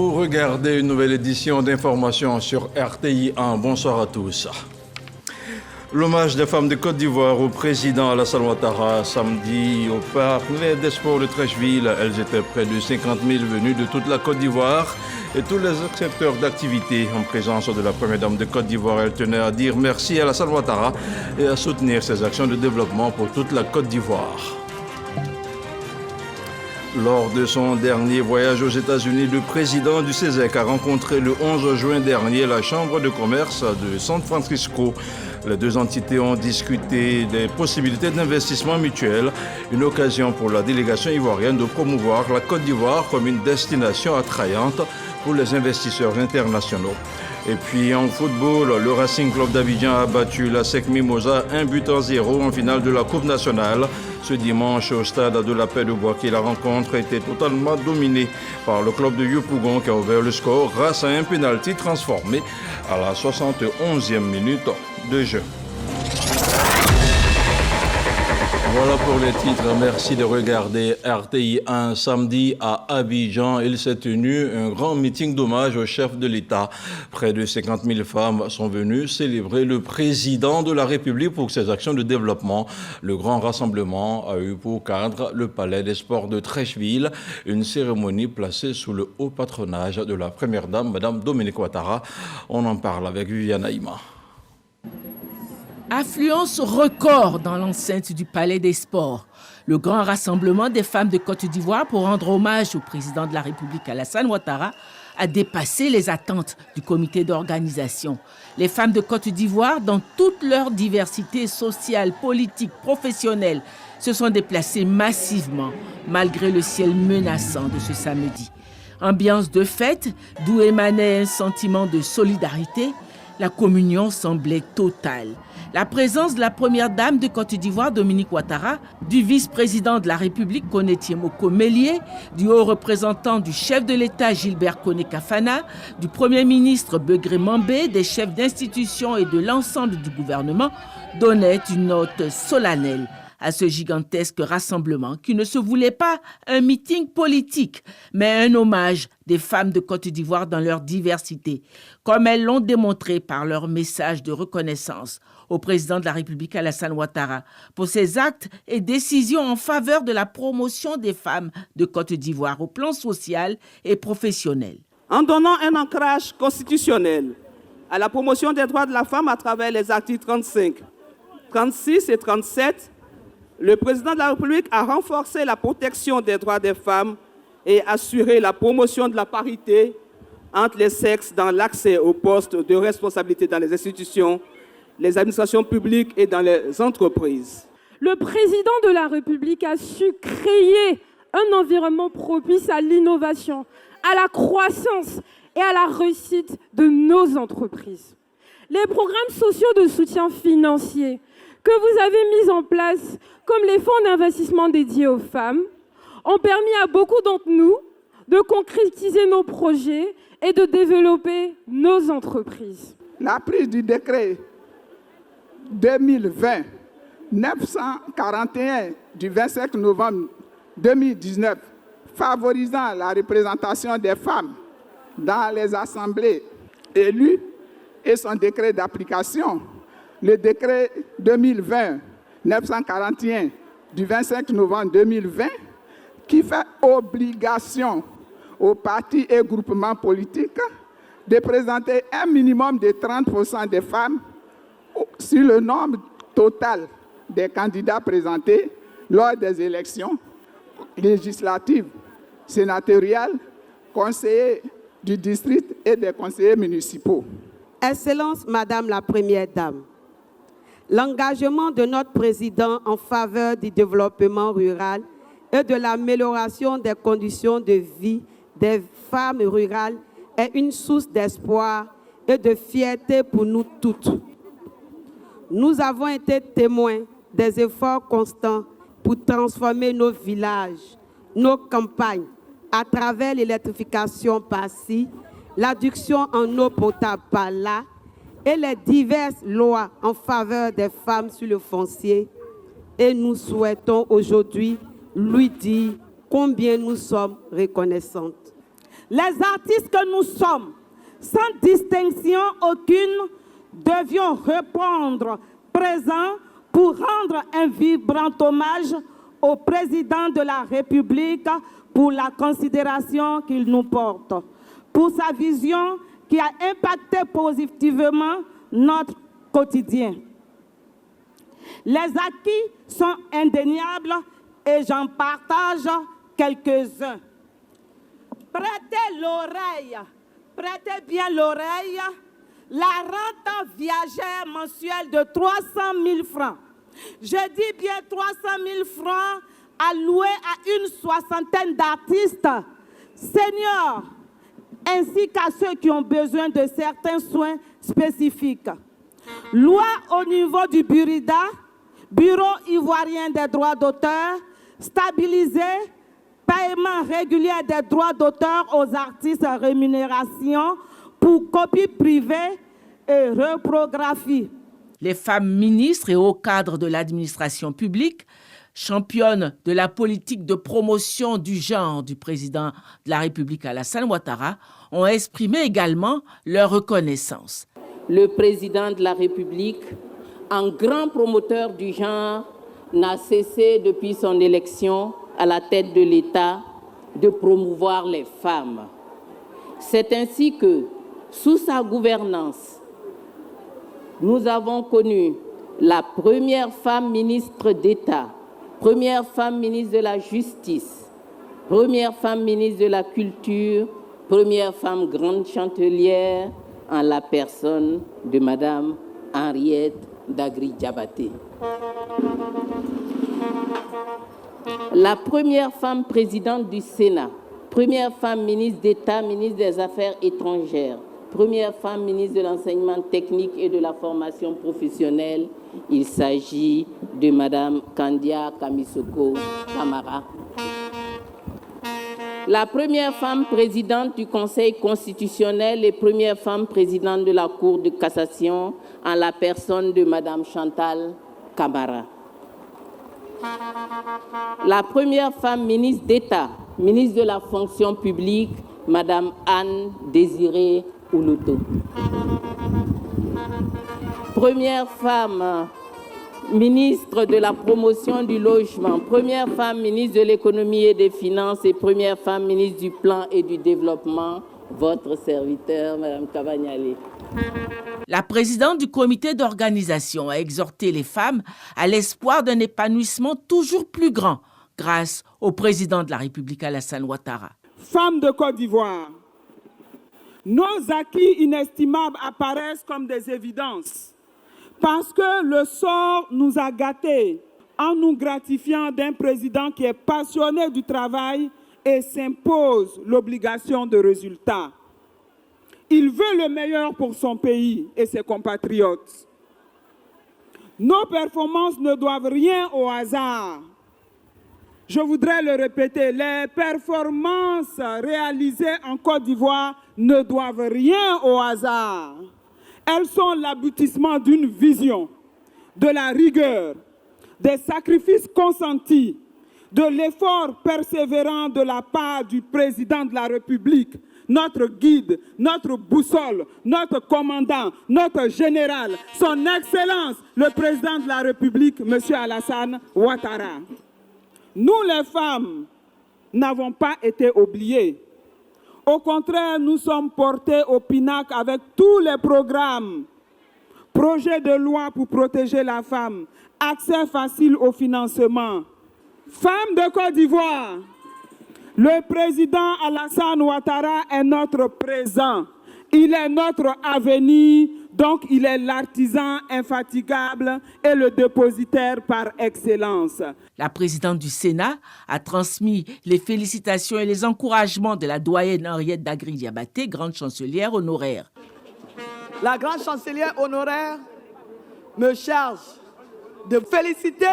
Vous regardez une nouvelle édition d'information sur RTI 1. Bonsoir à tous. L'hommage des femmes de Côte d'Ivoire au président Alassane Ouattara samedi au parc des sports de Treichville. Elles étaient près de 50 000 venues de toute la Côte d'Ivoire et tous les secteurs d'activité. En présence de la première dame de Côte d'Ivoire, elle tenait à dire merci à Alassane Ouattara et à soutenir ses actions de développement pour toute la Côte d'Ivoire. Lors de son dernier voyage aux États-Unis, le président du CESEC a rencontré le 11 juin dernier la Chambre de commerce de San Francisco. Les deux entités ont discuté des possibilités d'investissement mutuel, une occasion pour la délégation ivoirienne de promouvoir la Côte d'Ivoire comme une destination attrayante pour les investisseurs internationaux. Et puis en football, le Racing Club d'Abidjan a battu la SEC Mimosa 1-0 en finale de la Coupe nationale. Ce dimanche au stade de la Paix de Boaké, la rencontre était totalement dominée par le club de Yopougon qui a ouvert le score grâce à un pénalty transformé à la 71e minute de jeu. Voilà pour les titres. Merci de regarder RTI 1. Samedi à Abidjan, il s'est tenu un grand meeting d'hommage au chef de l'État. Près de 50 000 femmes sont venues célébrer le président de la République pour ses actions de développement. Le grand rassemblement a eu pour cadre le palais des sports de Treichville, une cérémonie placée sous le haut patronage de la première dame, Madame Dominique Ouattara. On en parle avec Viviane Aïma. Affluence record dans l'enceinte du Palais des Sports. Le grand rassemblement des femmes de Côte d'Ivoire pour rendre hommage au président de la République Alassane Ouattara a dépassé les attentes du comité d'organisation. Les femmes de Côte d'Ivoire, dans toute leur diversité sociale, politique, professionnelle, se sont déplacées massivement malgré le ciel menaçant de ce samedi. Ambiance de fête, d'où émanait un sentiment de solidarité, la communion semblait totale. La présence de la première dame de Côte d'Ivoire, Dominique Ouattara, du vice-président de la République, Koné Tiemoko Mélié, du haut représentant du chef de l'État, Gilbert Koné Kafana, du premier ministre Begré Mambé, des chefs d'institutions et de l'ensemble du gouvernement, donnait une note solennelle à ce gigantesque rassemblement qui ne se voulait pas un meeting politique, mais un hommage des femmes de Côte d'Ivoire dans leur diversité, comme elles l'ont démontré par leur message de reconnaissance au président de la République Alassane Ouattara pour ses actes et décisions en faveur de la promotion des femmes de Côte d'Ivoire au plan social et professionnel. En donnant un ancrage constitutionnel à la promotion des droits de la femme à travers les articles 35, 36 et 37, le président de la République a renforcé la protection des droits des femmes et assuré la promotion de la parité entre les sexes dans l'accès aux postes de responsabilité dans les institutions, les administrations publiques et dans les entreprises. Le président de la République a su créer un environnement propice à l'innovation, à la croissance et à la réussite de nos entreprises. Les programmes sociaux de soutien financier que vous avez mis en place, comme les fonds d'investissement dédiés aux femmes, ont permis à beaucoup d'entre nous de concrétiser nos projets et de développer nos entreprises. La prise du décret 2020-941 du 25 novembre 2019 favorisant la représentation des femmes dans les assemblées élues et son décret d'application, le décret 2020-941 du 25 novembre 2020, qui fait obligation aux partis et groupements politiques de présenter un minimum de 30% des femmes sur le nombre total des candidats présentés lors des élections législatives, sénatoriales, conseillers du district et des conseillers municipaux. Excellence, Madame la Première Dame, l'engagement de notre président en faveur du développement rural et de l'amélioration des conditions de vie des femmes rurales est une source d'espoir et de fierté pour nous toutes. Nous avons été témoins des efforts constants pour transformer nos villages, nos campagnes, à travers l'électrification par-ci, l'adduction en eau potable par-là, et les diverses lois en faveur des femmes sur le foncier. Et nous souhaitons aujourd'hui lui dire combien nous sommes reconnaissantes. Les artistes que nous sommes, sans distinction aucune, devions répondre présent pour rendre un vibrant hommage au président de la République pour la considération qu'il nous porte, pour sa vision qui a impacté positivement notre quotidien. Les acquis sont indéniables et j'en partage quelques-uns. Prêtez bien l'oreille, la rente viagère mensuelle de 300 000 francs. Je dis bien 300 000 francs alloués à une soixantaine d'artistes, seniors, ainsi qu'à ceux qui ont besoin de certains soins spécifiques. Loi au niveau du Burida, Bureau ivoirien des droits d'auteur, stabilisé, paiement régulier des droits d'auteur aux artistes à rémunération pour copie privée et reprographie. Les femmes ministres et hauts cadres de l'administration publique, championnes de la politique de promotion du genre du président de la République Alassane Ouattara, ont exprimé également leur reconnaissance. Le président de la République, un grand promoteur du genre, n'a cessé depuis son élection à la tête de l'État de promouvoir les femmes. C'est ainsi que, sous sa gouvernance, nous avons connu la première femme ministre d'État, première femme ministre de la Justice, première femme ministre de la Culture, première femme grande chancelière en la personne de Madame Henriette Dagri-Diabaté. La première femme présidente du Sénat, première femme ministre d'État, ministre des Affaires étrangères, première femme ministre de l'enseignement technique et de la formation professionnelle, il s'agit de Madame Kandia Kamisoko Kamara. La première femme présidente du Conseil constitutionnel et première femme présidente de la Cour de cassation en la personne de Madame Chantal Kamara. La première femme ministre d'État, ministre de la fonction publique, Madame Anne Désirée Oulouto. Première femme ministre de la promotion du logement, première femme ministre de l'économie et des finances et première femme ministre du plan et du développement, votre serviteur, Madame Kabagnale. La présidente du comité d'organisation a exhorté les femmes à l'espoir d'un épanouissement toujours plus grand grâce au président de la République Alassane Ouattara. Femmes de Côte d'Ivoire, nos acquis inestimables apparaissent comme des évidences parce que le sort nous a gâtés en nous gratifiant d'un président qui est passionné du travail et s'impose l'obligation de résultat. Il veut le meilleur pour son pays et ses compatriotes. Nos performances ne doivent rien au hasard. Je voudrais le répéter, les performances réalisées en Côte d'Ivoire ne doivent rien au hasard. Elles sont l'aboutissement d'une vision, de la rigueur, des sacrifices consentis, de l'effort persévérant de la part du président de la République, notre guide, notre boussole, notre commandant, notre général, son Excellence, le président de la République, M. Alassane Ouattara. Nous, les femmes, n'avons pas été oubliées. Au contraire, nous sommes portés au pinacle avec tous les programmes, projets de loi pour protéger la femme, accès facile au financement. Femmes de Côte d'Ivoire, le président Alassane Ouattara est notre présent. Il est notre avenir, donc il est l'artisan infatigable et le dépositaire par excellence. La présidente du Sénat a transmis les félicitations et les encouragements de la doyenne Henriette Dagri-Diabaté, grande chancelière honoraire. La grande chancelière honoraire me charge de féliciter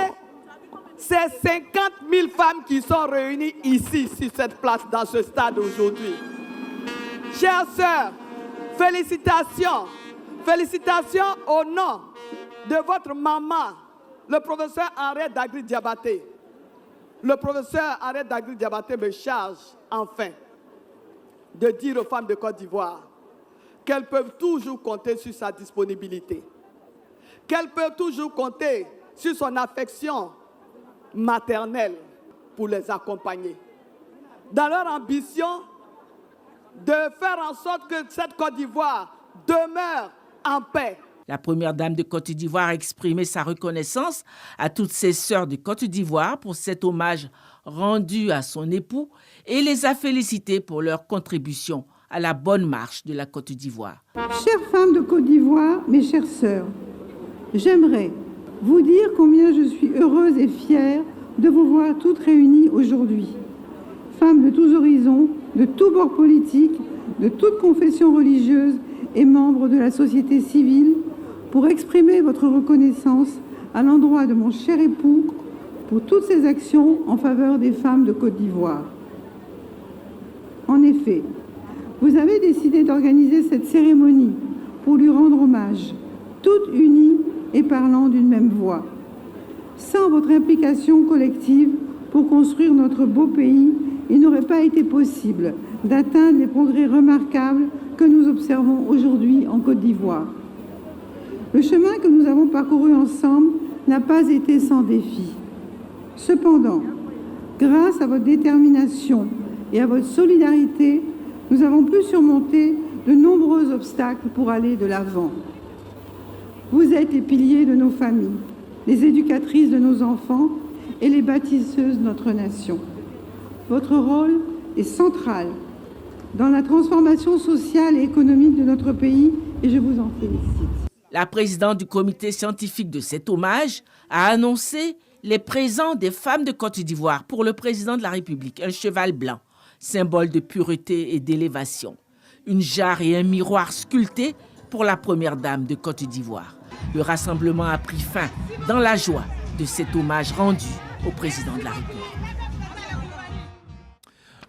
ces 50 000 femmes qui sont réunies ici, sur cette place, dans ce stade aujourd'hui. Chères sœurs, félicitations. Félicitations au nom de votre maman, le professeur Henriette Dagri-Diabaté. Le professeur Henriette Dagri-Diabaté me charge, enfin, de dire aux femmes de Côte d'Ivoire qu'elles peuvent toujours compter sur sa disponibilité, qu'elles peuvent toujours compter sur son affection maternelle pour les accompagner, dans leur ambition de faire en sorte que cette Côte d'Ivoire demeure en paix. La première dame de Côte d'Ivoire a exprimé sa reconnaissance à toutes ses sœurs de Côte d'Ivoire pour cet hommage rendu à son époux et les a félicitées pour leur contribution à la bonne marche de la Côte d'Ivoire. Chères femmes de Côte d'Ivoire, mes chères sœurs, j'aimerais vous dire combien je suis heureuse et fière de vous voir toutes réunies aujourd'hui. Femmes de tous horizons, de tous bords politiques, de toutes confessions religieuses et membres de la société civile, pour exprimer votre reconnaissance à l'endroit de mon cher époux pour toutes ses actions en faveur des femmes de Côte d'Ivoire. En effet, vous avez décidé d'organiser cette cérémonie pour lui rendre hommage, toutes unies et parlant d'une même voix. Sans votre implication collective pour construire notre beau pays, il n'aurait pas été possible d'atteindre les progrès remarquables que nous observons aujourd'hui en Côte d'Ivoire. Le chemin que nous avons parcouru ensemble n'a pas été sans défi. Cependant, grâce à votre détermination et à votre solidarité, nous avons pu surmonter de nombreux obstacles pour aller de l'avant. Vous êtes les piliers de nos familles, les éducatrices de nos enfants et les bâtisseuses de notre nation. Votre rôle est central dans la transformation sociale et économique de notre pays et je vous en félicite. La présidente du comité scientifique de cet hommage a annoncé les présents des femmes de Côte d'Ivoire pour le président de la République. Un cheval blanc, symbole de pureté et d'élévation. Une jarre et un miroir sculptés pour la première dame de Côte d'Ivoire. Le rassemblement a pris fin dans la joie de cet hommage rendu au président de la République.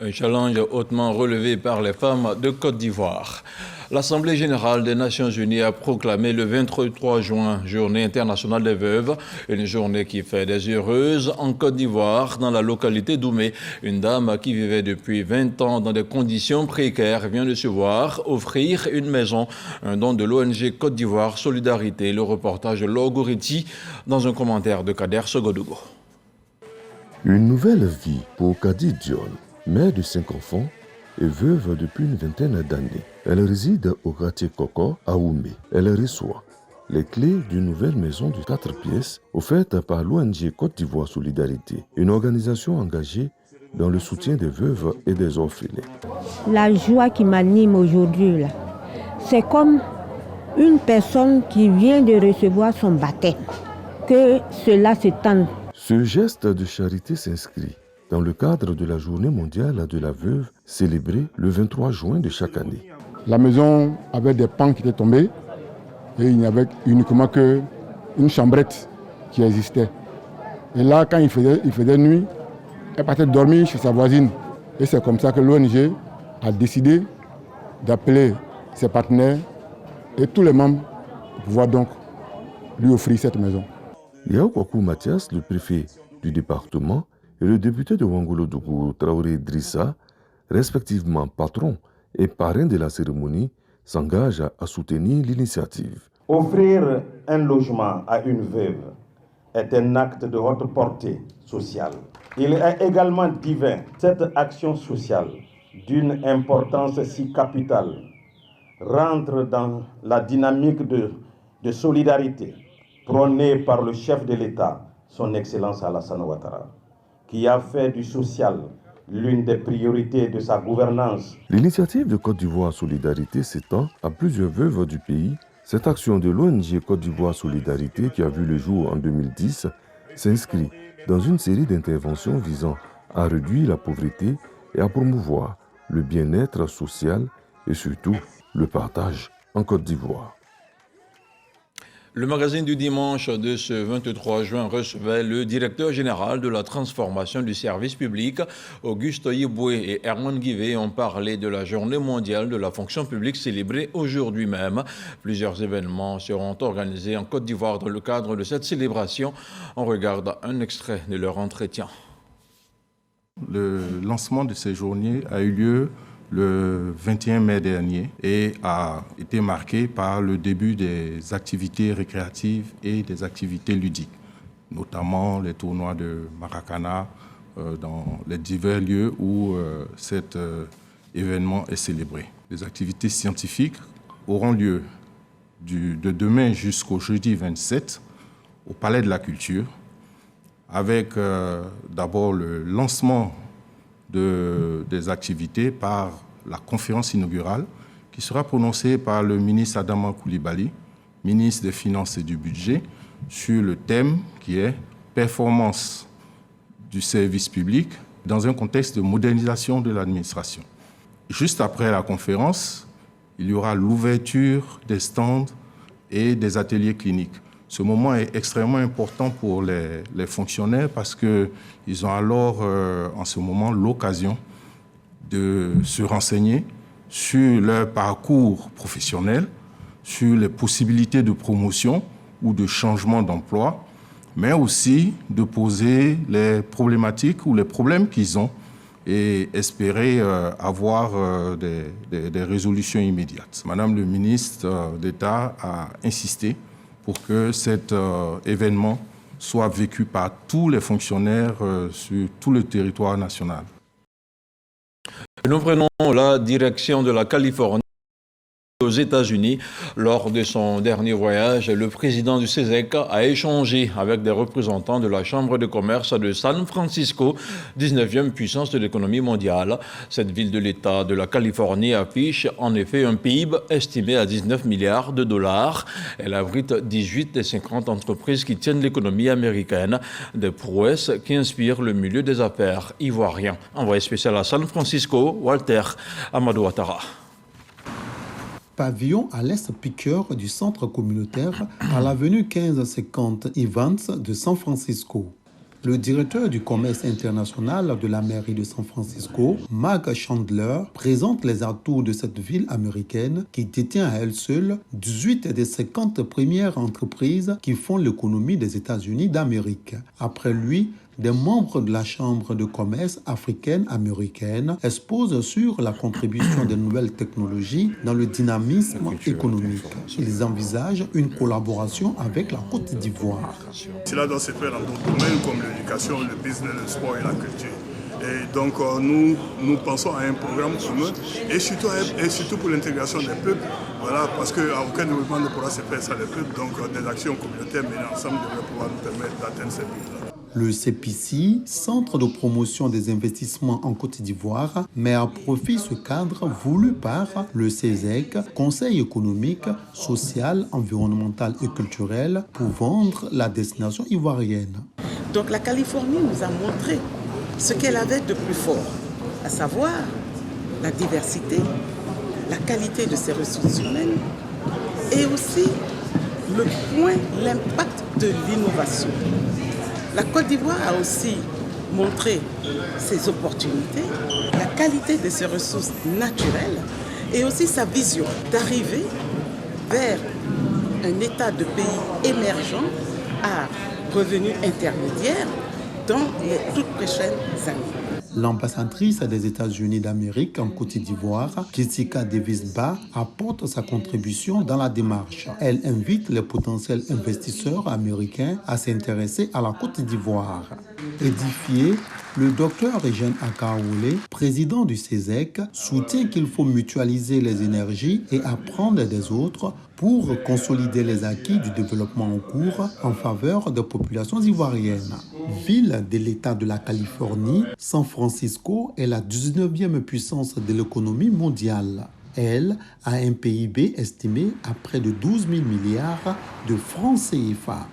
Un challenge hautement relevé par les femmes de Côte d'Ivoire. L'Assemblée générale des Nations unies a proclamé le 23 juin, Journée internationale des veuves, une journée qui fait des heureuses en Côte d'Ivoire, dans la localité d'Oumé. Une dame qui vivait depuis 20 ans dans des conditions précaires vient de se voir offrir une maison, un don de l'ONG Côte d'Ivoire Solidarité. Le reportage de Logoriti dans un commentaire de Kader Sogodogo. Une nouvelle vie pour Kadi Dion, mère de 5 enfants et veuve depuis une vingtaine d'années. Elle réside au quartier Koko à Oumé. Elle reçoit les clés d'une nouvelle maison de 4 pièces offerte par l'ONG Côte d'Ivoire Solidarité, une organisation engagée dans le soutien des veuves et des orphelins. La joie qui m'anime aujourd'hui, là, c'est comme une personne qui vient de recevoir son baptême, que cela s'étend. Ce geste de charité s'inscrit dans le cadre de la Journée mondiale de la veuve célébrée le 23 juin de chaque année. La maison avait des pans qui étaient tombés et il n'y avait uniquement qu'une chambrette qui existait. Et là, quand il faisait nuit, elle partait dormir chez sa voisine. Et c'est comme ça que l'ONG a décidé d'appeler ses partenaires et tous les membres pour pouvoir donc lui offrir cette maison. Yao Kwaku Mathias, le préfet du département, et le député de Wangolo-Dougou, Traoré Drissa, respectivement patron et parrain de la cérémonie, s'engagent à soutenir l'initiative. Offrir un logement à une veuve est un acte de haute portée sociale. Il est également divin. Cette action sociale, d'une importance si capitale, rentre dans la dynamique de solidarité prônée par le chef de l'État, son Excellence Alassane Ouattara, qui a fait du social l'une des priorités de sa gouvernance. L'initiative de Côte d'Ivoire Solidarité s'étend à plusieurs veuves du pays. Cette action de l'ONG Côte d'Ivoire Solidarité, qui a vu le jour en 2010, s'inscrit dans une série d'interventions visant à réduire la pauvreté et à promouvoir le bien-être social et surtout le partage en Côte d'Ivoire. Le magazine du dimanche de ce 23 juin recevait le directeur général de la transformation du service public. Auguste Yeboué et Herman Guivet ont parlé de la journée mondiale de la fonction publique célébrée aujourd'hui même. Plusieurs événements seront organisés en Côte d'Ivoire dans le cadre de cette célébration. On regarde un extrait de leur entretien. Le lancement de ces journées a eu lieu le 21 mai dernier et a été marqué par le début des activités récréatives et des activités ludiques, notamment les tournois de Maracana dans les divers lieux où cet événement est célébré. Les activités scientifiques auront lieu de demain jusqu'au jeudi 27 au Palais de la Culture, avec d'abord le lancement des activités par la conférence inaugurale qui sera prononcée par le ministre Adama Coulibaly, ministre des Finances et du Budget, sur le thème qui est « Performance du service public dans un contexte de modernisation de l'administration ». Juste après la conférence, il y aura l'ouverture des stands et des ateliers cliniques. Ce moment est extrêmement important pour les fonctionnaires parce qu'ils ont alors, en ce moment, l'occasion de se renseigner sur leur parcours professionnel, sur les possibilités de promotion ou de changement d'emploi, mais aussi de poser les problématiques ou les problèmes qu'ils ont et espérer avoir des résolutions immédiates. Madame le ministre d'État a insisté pour que cet événement soit vécu par tous les fonctionnaires sur tout le territoire national. Nous prenons la direction de la Californie. Aux États-Unis, lors de son dernier voyage, le président du CESEC a échangé avec des représentants de la Chambre de commerce de San Francisco, 19e puissance de l'économie mondiale. Cette ville de l'État de la Californie affiche en effet un PIB estimé à 19 milliards de dollars. Elle abrite 18 des 50 entreprises qui tiennent l'économie américaine, des prouesses qui inspirent le milieu des affaires ivoirien. Envoyé spécial à San Francisco, Walter Amadou Ouattara. Pavillon à l'est piqueur du centre communautaire à l'avenue 1550 Evans de San Francisco. Le directeur du commerce international de la mairie de San Francisco, Mark Chandler, présente les atouts de cette ville américaine qui détient à elle seule 18 des 50 premières entreprises qui font l'économie des États-Unis d'Amérique. Après lui, des membres de la Chambre de commerce africaine-américaine exposent sur la contribution des nouvelles technologies dans le dynamisme économique. Ils envisagent une collaboration avec la Côte d'Ivoire. Cela doit se faire dans d'autres domaines comme l'éducation, le business, le sport et la culture. Et donc nous pensons à un programme commun et surtout pour l'intégration des peuples. Voilà, parce qu'à aucun développement ne pourra se faire sans les peuples. Donc des actions communautaires menées ensemble devraient pouvoir nous permettre d'atteindre ces buts-là. Le CPC, Centre de promotion des investissements en Côte d'Ivoire, met à profit ce cadre voulu par le CESEC, Conseil économique, social, environnemental et culturel, pour vendre la destination ivoirienne. Donc la Californie nous a montré ce qu'elle avait de plus fort, à savoir la diversité, la qualité de ses ressources humaines et aussi l'impact de l'innovation. La Côte d'Ivoire a aussi montré ses opportunités, la qualité de ses ressources naturelles et aussi sa vision d'arriver vers un état de pays émergent à revenus intermédiaires dans les toutes prochaines années. L'ambassadrice des États-Unis d'Amérique en Côte d'Ivoire, Jessica Davis-Ba, apporte sa contribution dans la démarche. Elle invite les potentiels investisseurs américains à s'intéresser à la Côte d'Ivoire. Édifié, le docteur Eugène Akaoulé, président du CESEC, soutient qu'il faut mutualiser les énergies et apprendre des autres pour consolider les acquis du développement en cours en faveur des populations ivoiriennes. Ville de l'État de la Californie, San Francisco est la 19e puissance de l'économie mondiale. Elle a un PIB estimé à près de 12 000 milliards de francs CFA.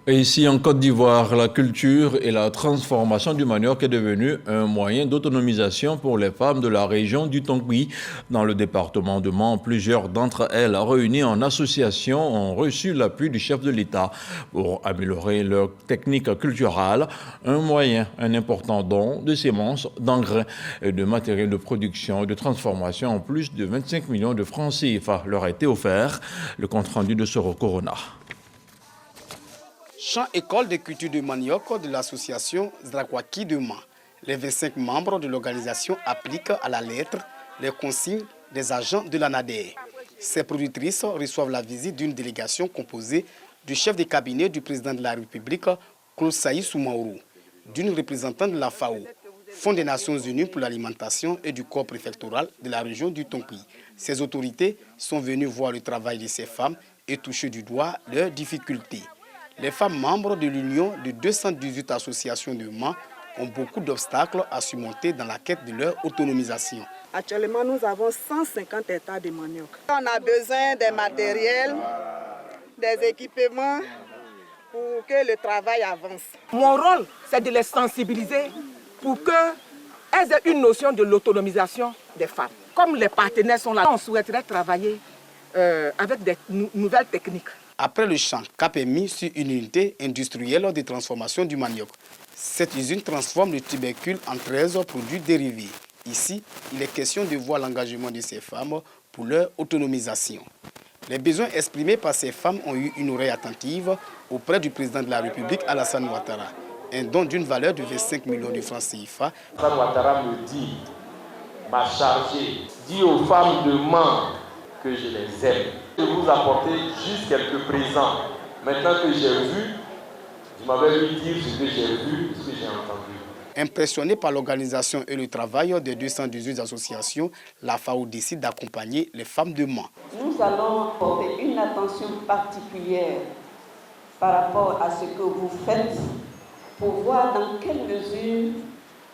Et ici, en Côte d'Ivoire, la culture et la transformation du manioc est devenue un moyen d'autonomisation pour les femmes de la région du Tongui. Dans le département de Mans, plusieurs d'entre elles, réunies en association, ont reçu l'appui du chef de l'État pour améliorer leur technique culturelle. Un important don de semences, d'engrais et de matériel de production et de transformation en plus de 25 millions de francs CFA leur a été offert. Le compte-rendu de Soro Corona. Champ école de culture de manioc de l'association Zrakwaki de Mans. Les 25 membres de l'organisation appliquent à la lettre les consignes des agents de l'ANADER. Ces productrices reçoivent la visite d'une délégation composée du chef de cabinet du président de la République, Claude Saïd Soumaoro, d'une représentante de la FAO, Fonds des Nations Unies pour l'alimentation et du corps préfectoral de la région du Tonki. Ces autorités sont venues voir le travail de ces femmes et toucher du doigt leurs difficultés. Les femmes membres de l'Union de 218 associations de Mans ont beaucoup d'obstacles à surmonter dans la quête de leur autonomisation. Actuellement, nous avons 150 hectares de manioc. On a besoin des matériels, des équipements pour que le travail avance. Mon rôle, c'est de les sensibiliser pour qu'elles aient une notion de l'autonomisation des femmes. Comme les partenaires sont là, on souhaiterait travailler avec des nouvelles techniques. Après le champ, cap est mis sur une unité industrielle de transformation du manioc. Cette usine transforme le tubercule en 13 produits dérivés. Ici, il est question de voir l'engagement de ces femmes pour leur autonomisation. Les besoins exprimés par ces femmes ont eu une oreille attentive auprès du président de la République, Alassane Ouattara. Un don d'une valeur de 25 millions de francs CFA. Alassane Ouattara me dit, m'a chargé, dit aux femmes de Mans que je les aime. Je vais vous apporter juste quelques présents. Maintenant que j'ai vu, je m'avais lui dire ce que j'ai vu, ce que j'ai entendu. Impressionné par l'organisation et le travail des 218 associations, la FAO décide d'accompagner les femmes de Mans. Nous allons porter une attention particulière par rapport à ce que vous faites pour voir dans quelle mesure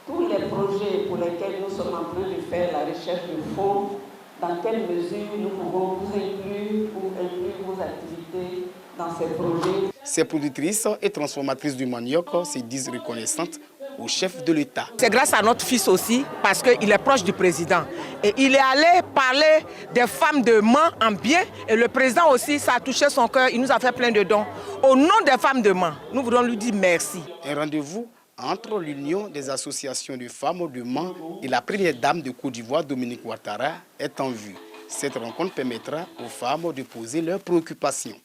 tous les projets pour lesquels nous sommes en train de faire la recherche de fonds, dans quelle mesure nous pouvons vous inclure ou inclure vos activités dans ces projets. Ces productrices et transformatrices du manioc se disent reconnaissantes au chef de l'État. C'est grâce à notre fils aussi, parce qu'il est proche du président. Et il est allé parler des femmes de Mans en bien. Et le président aussi, ça a touché son cœur, il nous a fait plein de dons. Au nom des femmes de Mans, nous voulons lui dire merci. Un rendez-vous entre l'Union des associations de femmes de Mans et la première dame de Côte d'Ivoire, Dominique Ouattara, est en vue. Cette rencontre permettra aux femmes de poser leurs préoccupations.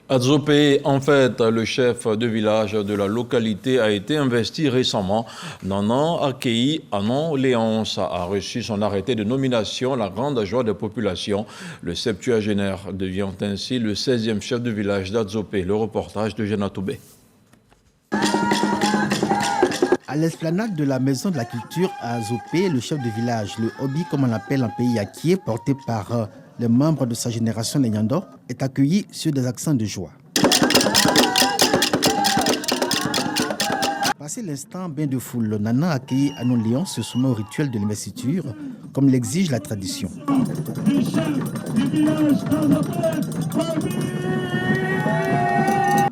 À Zopé, en fait, le chef de village de la localité a été investi récemment. Nanan Akei Anon Léonce a reçu son arrêté de nomination, la grande joie des populations. Le septuagénaire devient ainsi le 16e chef de village d'Adzopé. Le reportage de Jeanna Toubé. À l'esplanade de la Maison de la Culture à Zopé, le chef de village, le hobby comme on l'appelle en pays Yakié, porté par les membres de sa génération les Nyando, est accueilli sur des accents de joie. Passé l'instant bain de foule, le Nana accueilli Anon Léon se soumet au rituel de l'investiture, comme l'exige la tradition.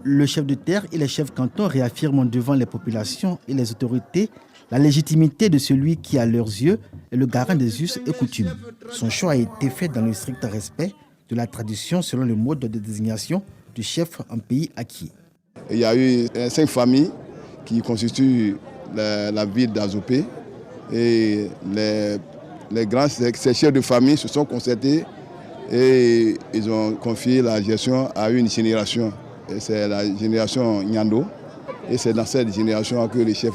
Le chef de terre et les chefs cantons réaffirment devant les populations et les autorités la légitimité de celui qui, à leurs yeux, est le garant des us et coutumes. Son choix a été fait dans le strict respect de la tradition selon le mode de désignation du chef en pays acquis. Il y a eu 5 familles qui constituent la ville d'Azopé et ces chefs de famille se sont concertés et ils ont confié la gestion à une génération. C'est la génération Nyando et c'est dans cette génération que le chef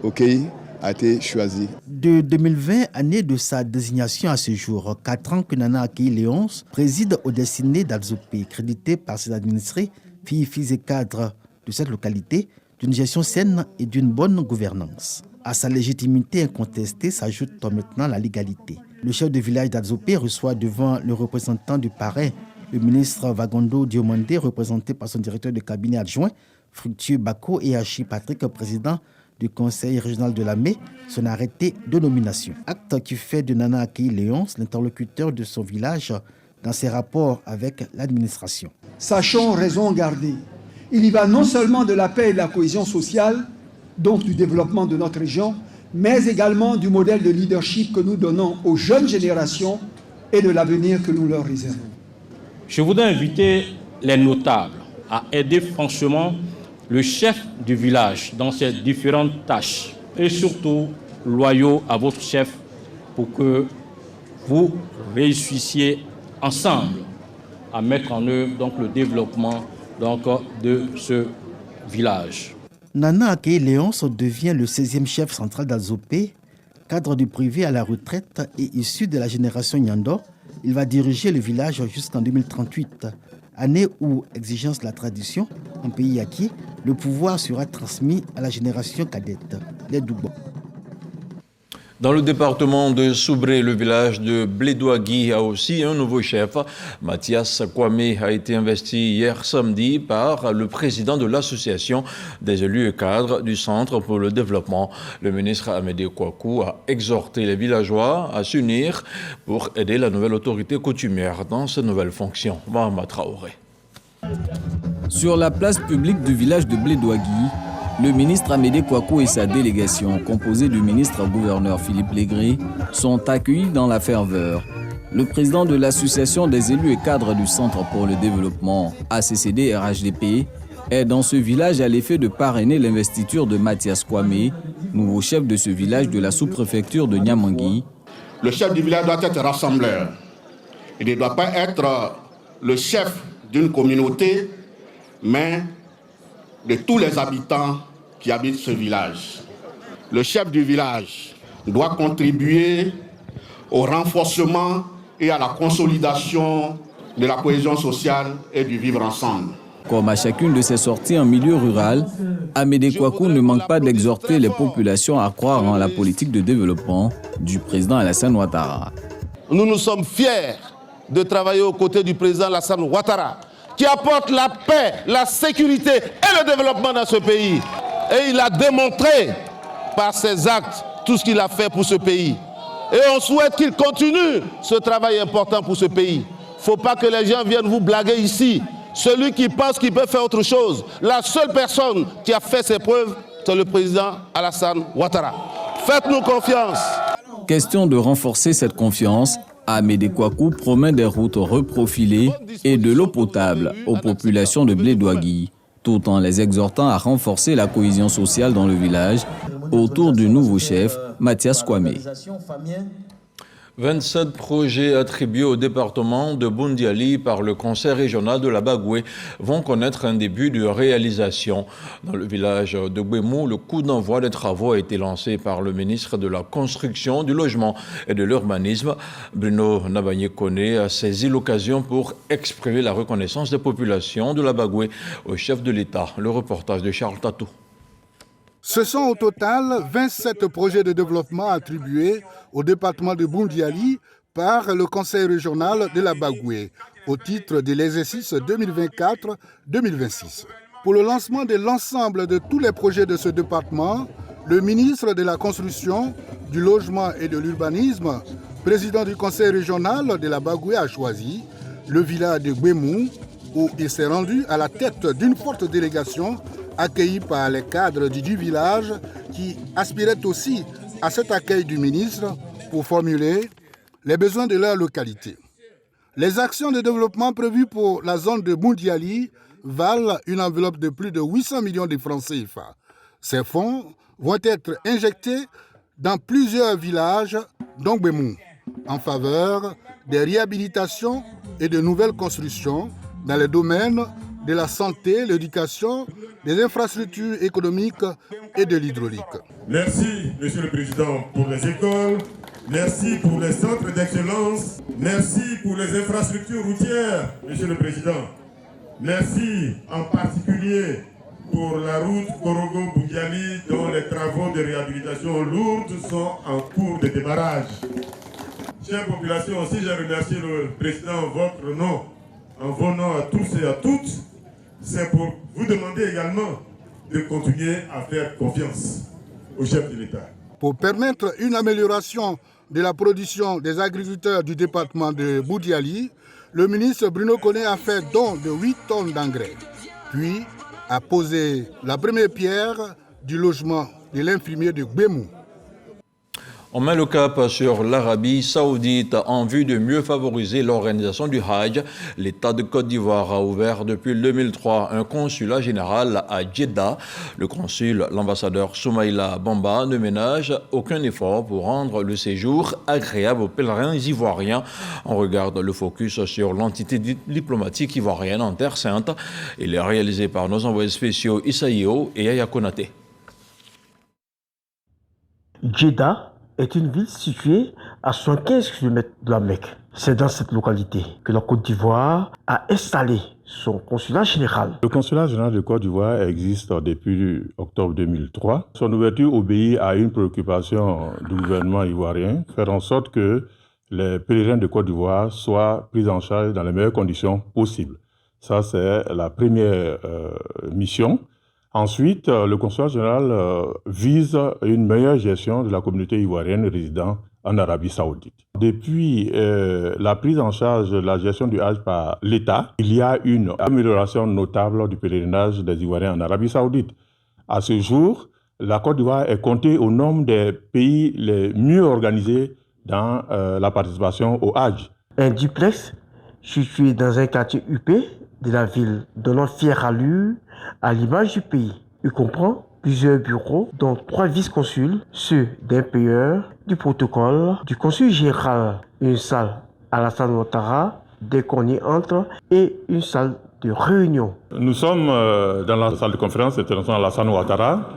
Okei a été choisi. De 2020, année de sa désignation à ce jour, 4 ans que Nana Akei Léonce préside aux destinées d'Adzopé, crédité par ses administrés, filles et cadres de cette localité, d'une gestion saine et d'une bonne gouvernance. À sa légitimité incontestée s'ajoute maintenant la légalité. Le chef de village d'Adzopé reçoit devant le représentant du parrain, le ministre Vagondo Diomandé, représenté par son directeur de cabinet adjoint, Fructueux Bako et Hachi Patrick, président du conseil régional de la Mai, son arrêté de nomination. Acte qui fait de Nana Akei Léonce l'interlocuteur de son village dans ses rapports avec l'administration. Sachons raison garder. Il y va non seulement de la paix et de la cohésion sociale, donc du développement de notre région, mais également du modèle de leadership que nous donnons aux jeunes générations et de l'avenir que nous leur réservons. Je voudrais inviter les notables à aider franchement le chef du village dans ses différentes tâches et surtout loyaux à votre chef pour que vous réussissiez ensemble à mettre en œuvre donc, le développement de ce village. Nana Akei Léonce devient le 16e chef central d'Azopé, cadre du privé à la retraite et issu de la génération Nyando. Il va diriger le village jusqu'en 2038, année où, exigence de la tradition, en pays acquis, le pouvoir sera transmis à la génération cadette, les Doubo. Dans le département de Soubré, le village de Blédouagui a aussi un nouveau chef. Mathias Kwame a été investi hier samedi par le président de l'association des élus et cadres du Centre pour le développement. Le ministre Amédée Kouakou a exhorté les villageois à s'unir pour aider la nouvelle autorité coutumière dans ses nouvelles fonctions. Mahama Traoré. Sur la place publique du village de Blédouagui, le ministre Amédée Kouakou et sa délégation, composée du ministre-gouverneur Philippe Légré, sont accueillis dans la ferveur. Le président de l'association des élus et cadres du Centre pour le développement, ACCD-RHDP, est dans ce village à l'effet de parrainer l'investiture de Mathias Kwame, nouveau chef de ce village de la sous-préfecture de Niamangui. Le chef du village doit être rassembleur. Il ne doit pas être le chef d'une communauté, mais de tous les habitants qui habitent ce village. Le chef du village doit contribuer au renforcement et à la consolidation de la cohésion sociale et du vivre ensemble. Comme à chacune de ses sorties en milieu rural, Amédée Kouakou ne manque pas d'exhorter les populations à croire en la politique de développement du président Alassane Ouattara. Nous nous sommes fiers de travailler aux côtés du président Alassane Ouattara, qui apporte la paix, la sécurité et le développement dans ce pays. Et il a démontré par ses actes tout ce qu'il a fait pour ce pays. Et on souhaite qu'il continue ce travail important pour ce pays. Il ne faut pas que les gens viennent vous blaguer ici. Celui qui pense qu'il peut faire autre chose, la seule personne qui a fait ses preuves, c'est le président Alassane Ouattara. Faites-nous confiance. Question de renforcer cette confiance, Amédée Kouakou promet des routes reprofilées et de l'eau potable aux populations de Blédouagui, tout en les exhortant à renforcer la cohésion sociale dans le village autour du nouveau chef, Mathias Kwame. 27 projets attribués au département de Boundiali par le conseil régional de la Bagoué vont connaître un début de réalisation. Dans le village de Gbemou, le coup d'envoi des travaux a été lancé par le ministre de la Construction, du Logement et de l'Urbanisme. Bruno Nabagné-Koné a saisi l'occasion pour exprimer la reconnaissance des populations de la Bagoué au chef de l'État. Le reportage de Charles Tatou. Ce sont au total 27 projets de développement attribués au département de Boundiali par le conseil régional de la Bagoué au titre de l'exercice 2024-2026. Pour le lancement de l'ensemble de tous les projets de ce département, le ministre de la Construction, du Logement et de l'Urbanisme, président du conseil régional de la Bagoué, a choisi le village de Gbemou, où il s'est rendu à la tête d'une forte délégation accueillis par les cadres du village qui aspiraient aussi à cet accueil du ministre pour formuler les besoins de leur localité. Les actions de développement prévues pour la zone de Boundiali valent une enveloppe de plus de 800 millions de francs CFA. Ces fonds vont être injectés dans plusieurs villages d'Ongbemou en faveur des réhabilitations et de nouvelles constructions dans les domaines de la santé, l'éducation, des infrastructures économiques et de l'hydraulique. Merci, Monsieur le Président, pour les écoles. Merci pour les centres d'excellence. Merci pour les infrastructures routières, Monsieur le Président. Merci en particulier pour la route Korogo-Boundiali dont les travaux de réhabilitation lourde sont en cours de démarrage. Chères populations, aussi je remercie le Président en votre nom, en vos noms à tous et à toutes. C'est pour vous demander également de continuer à faire confiance au chef de l'État. Pour permettre une amélioration de la production des agriculteurs du département de Boundiali, le ministre Bruno Koné a fait don de 8 tonnes d'engrais, puis a posé la première pierre du logement de l'infirmier de Gbemou. On met le cap sur l'Arabie Saoudite en vue de mieux favoriser l'organisation du Hajj. L'État de Côte d'Ivoire a ouvert depuis 2003 un consulat général à Jeddah. Le consul, l'ambassadeur Soumaïla Bamba, ne ménage aucun effort pour rendre le séjour agréable aux pèlerins ivoiriens. On regarde le focus sur l'entité diplomatique ivoirienne en Terre Sainte. Il est réalisé par nos envoyés spéciaux Issaïo et Yaya Konaté. Jeddah est une ville située à 75 km de la Mecque. C'est dans cette localité que la Côte d'Ivoire a installé son consulat général. Le consulat général de Côte d'Ivoire existe depuis octobre 2003. Son ouverture obéit à une préoccupation du gouvernement ivoirien, faire en sorte que les pèlerins de Côte d'Ivoire soient pris en charge dans les meilleures conditions possibles. Ça, c'est la première mission. Ensuite, le consulat général vise une meilleure gestion de la communauté ivoirienne résidant en Arabie Saoudite. Depuis la prise en charge de la gestion du Hajj par l'État, il y a une amélioration notable du pèlerinage des Ivoiriens en Arabie Saoudite. À ce jour, la Côte d'Ivoire est comptée au nombre des pays les mieux organisés dans la participation au Hajj. Un duplex situé dans un quartier huppé de la ville, donnant fière allure à l'image du pays. Il comprend plusieurs bureaux, dont 3 vice-consuls, ceux d'un payeur, du protocole, du consul général, une salle à Alassane Ouattara, dès qu'on y entre, et une salle de réunion. Nous sommes dans la salle de conférence internationale Alassane Ouattara.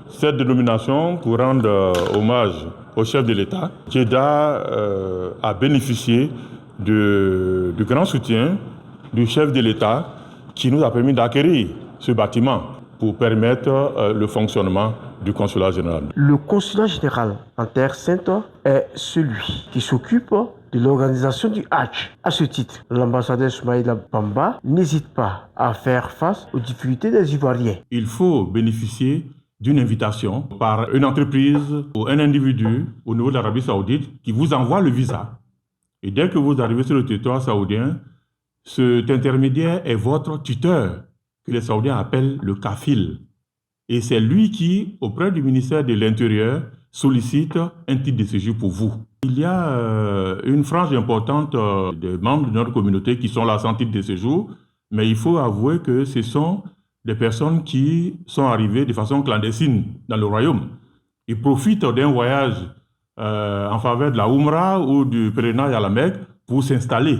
Cette dénomination pour rendre hommage au chef de l'État. Jeddah a bénéficié du grand soutien du chef de l'État qui nous a permis d'acquérir ce bâtiment pour permettre le fonctionnement du consulat général. Le consulat général en Terre Sainte est celui qui s'occupe de l'organisation du Hajj. À ce titre, l'ambassadeur Soumaïla Bamba n'hésite pas à faire face aux difficultés des Ivoiriens. Il faut bénéficier d'une invitation par une entreprise ou un individu au niveau de l'Arabie Saoudite qui vous envoie le visa. Et dès que vous arrivez sur le territoire saoudien, cet intermédiaire est votre tuteur, que les Saoudiens appellent le kafil. Et c'est lui qui, auprès du ministère de l'Intérieur, sollicite un titre de séjour pour vous. Il y a une frange importante de membres de notre communauté qui sont là sans titre de séjour, mais il faut avouer que ce sont des personnes qui sont arrivées de façon clandestine dans le royaume. Ils profitent d'un voyage en faveur de la Oumra ou du pèlerinage à la Mecque pour s'installer.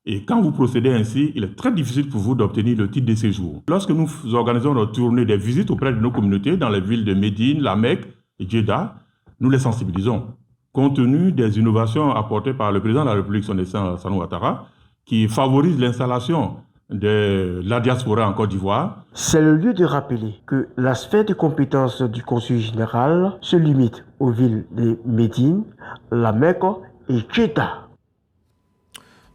Et quand vous procédez ainsi, il est très difficile pour vous d'obtenir le titre de séjour. Lorsque nous organisons notre tournée des visites auprès de nos communautés dans les villes de Médine, La Mecque et Jeddah, nous les sensibilisons. Compte tenu des innovations apportées par le président de la République, son Excellence Alassane Ouattara, qui favorise l'installation de la diaspora en Côte d'Ivoire. C'est le lieu de rappeler que la sphère de compétences du consul général se limite aux villes de Médine, La Mecque et Jeddah.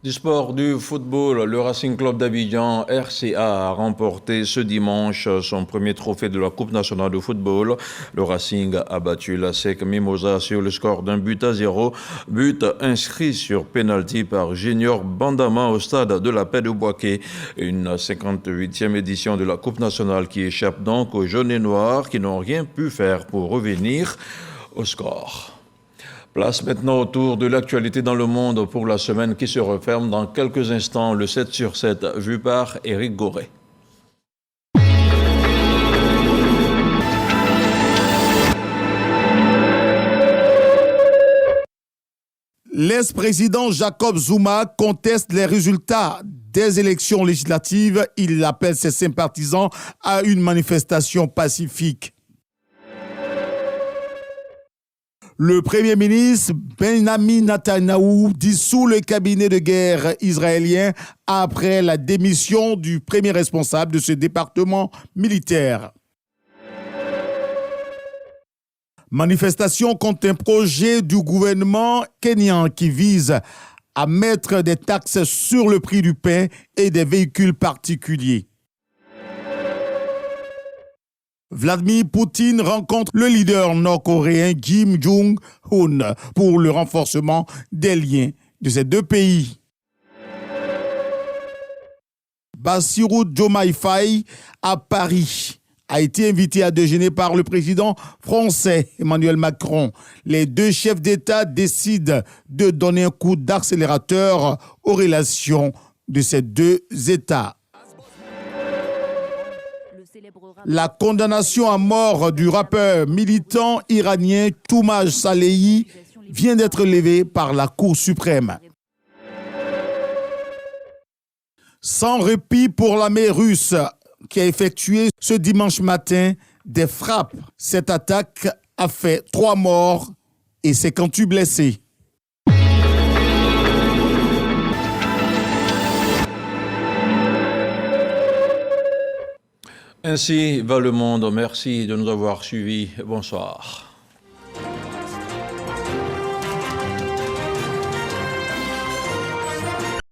Du sport, du football, le Racing Club d'Abidjan, RCA, a remporté ce dimanche son premier trophée de la Coupe nationale de football. Le Racing a battu la SEC Mimosa sur le score d'1-0. But inscrit sur pénalty par Junior Bandama au stade de la Paix de Boaké. Une 58e édition de la Coupe nationale qui échappe donc aux jaunes et noirs qui n'ont rien pu faire pour revenir au score. Place maintenant au tour de l'actualité dans le monde pour la semaine qui se referme dans quelques instants. Le 7 sur 7, vu par Éric Goré. L'ex-président Jacob Zuma conteste les résultats des élections législatives. Il appelle ses sympathisants à une manifestation pacifique. Le Premier ministre Benjamin Netanyahou dissout le cabinet de guerre israélien après la démission du premier responsable de ce département militaire. Manifestation contre un projet du gouvernement kényan qui vise à mettre des taxes sur le prix du pain et des véhicules particuliers. Vladimir Poutine rencontre le leader nord-coréen Kim Jong-un pour le renforcement des liens de ces deux pays. Bassirou Diomaye Faye à Paris a été invité à déjeuner par le président français Emmanuel Macron. Les deux chefs d'État décident de donner un coup d'accélérateur aux relations de ces deux États. La condamnation à mort du rappeur militant iranien Toumaj Salehi vient d'être levée par la Cour suprême. Sans répit pour l'armée russe qui a effectué ce dimanche matin des frappes. Cette attaque a fait 3 morts et 58 blessés. Ainsi va le monde. Merci de nous avoir suivis. Bonsoir.